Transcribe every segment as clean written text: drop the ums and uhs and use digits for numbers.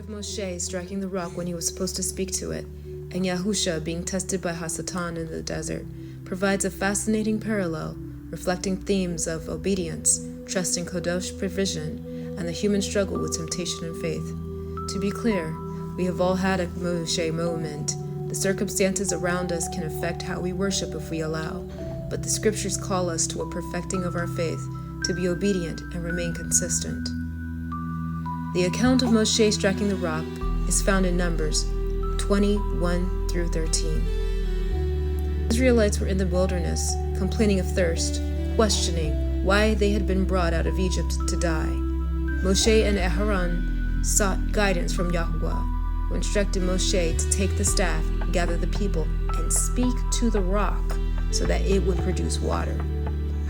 Moshe striking the rock when he was supposed to speak to it, and Yahusha being tested by Hasatan in the desert, provides a fascinating parallel, reflecting themes of obedience, trust in Kodosh provision, and the human struggle with temptation and faith. To be clear, we have all had a Moshe moment. The circumstances around us can affect how we worship if we allow, but the scriptures call us to a perfecting of our faith, to be obedient and remain consistent. The account of Moshe striking the rock is found in Numbers 21 through 13. The Israelites were in the wilderness, complaining of thirst, questioning why they had been brought out of Egypt to die. Moshe and Aaron sought guidance from Yahuwah, who instructed Moshe to take the staff, gather the people, and speak to the rock so that it would produce water.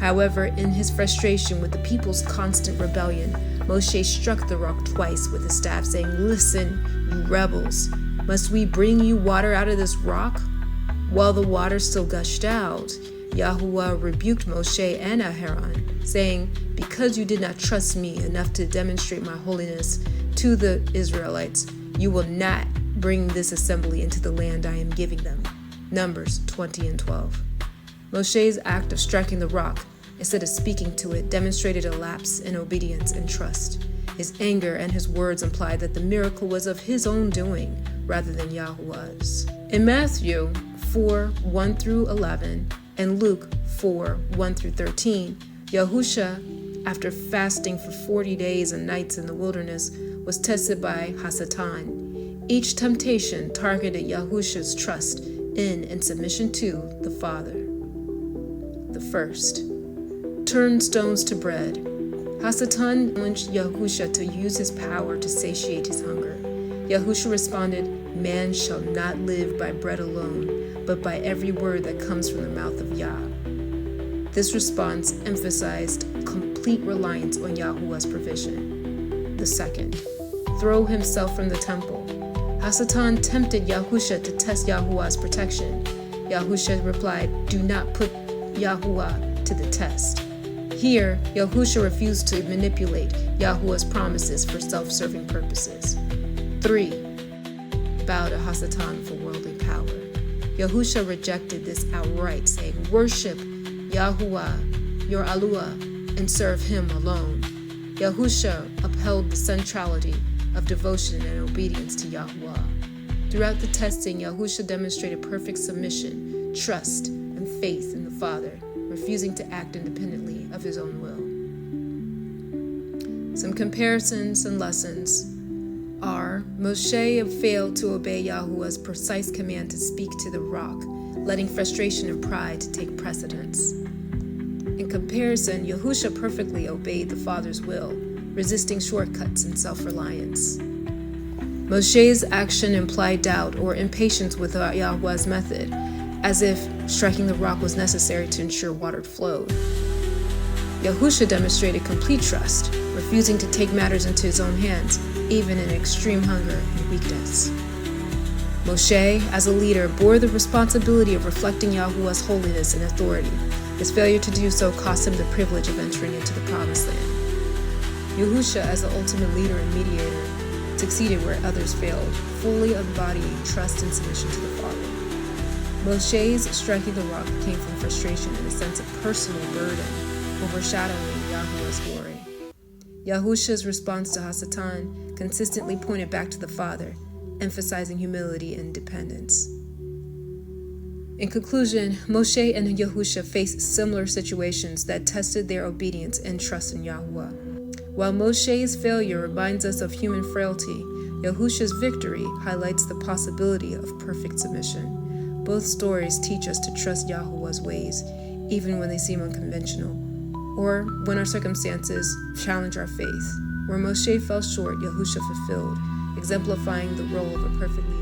However, in his frustration with the people's constant rebellion, Moshe struck the rock twice with his staff, saying, "Listen, you rebels, must we bring you water out of this rock?" While the water still gushed out, Yahuwah rebuked Moshe and Aaron, saying, "Because you did not trust me enough to demonstrate my holiness to the Israelites, you will not bring this assembly into the land I am giving them." Numbers 20 and 12. Moshe's act of striking the rock, instead of speaking to it, demonstrated a lapse in obedience and trust. His anger and his words implied that the miracle was of his own doing rather than Yahuwah's. In Matthew 4, 1 through 11, and Luke 4, 1 through 13, Yahusha, after fasting for 40 days and nights in the wilderness, was tested by Hasatan. Each temptation targeted Yahusha's trust in and submission to the Father. The first, turn stones to bread. Hasatan challenged Yahusha to use his power to satiate his hunger. Yahusha responded, "Man shall not live by bread alone, but by every word that comes from the mouth of Yah." This response emphasized complete reliance on Yahuwah's provision. The second, throw himself from the temple. Hasatan tempted Yahusha to test Yahuwah's protection. Yahusha replied, "Do not put Yahuwah to the test." Here, Yahusha refused to manipulate Yahuwah's promises for self-serving purposes. 3. Bow to Hasatan for worldly power. Yahusha rejected this outright, saying, "Worship Yahuwah, your Alua, and serve him alone." Yahusha upheld the centrality of devotion and obedience to Yahuwah. Throughout the testing, Yahusha demonstrated perfect submission, trust, and faith in the Father, refusing to act independently of his own will. Some comparisons and lessons are: Moshe failed to obey Yahuwah's precise command to speak to the rock, letting frustration and pride take precedence. In comparison, Yahusha perfectly obeyed the Father's will, resisting shortcuts and self-reliance. Moshe's action implied doubt or impatience with Yahuwah's method, as if striking the rock was necessary to ensure water flowed. Yahusha demonstrated complete trust, refusing to take matters into his own hands, even in extreme hunger and weakness. Moshe, as a leader, bore the responsibility of reflecting Yahuwah's holiness and authority. His failure to do so cost him the privilege of entering into the Promised Land. Yahusha, as the ultimate leader and mediator, succeeded where others failed, fully embodying trust and submission to the Father. Moshe's striking the rock came from frustration and a sense of personal burden, overshadowing Yahuwah's glory. Yahusha's response to Hasatan consistently pointed back to the Father, emphasizing humility and dependence. In conclusion, Moshe and Yahusha faced similar situations that tested their obedience and trust in Yahuwah. While Moshe's failure reminds us of human frailty, Yahusha's victory highlights the possibility of perfect submission. Both stories teach us to trust Yahuwah's ways, even when they seem unconventional, or when our circumstances challenge our faith. Where Moshe fell short, Yahusha fulfilled, exemplifying the role of a perfect leader.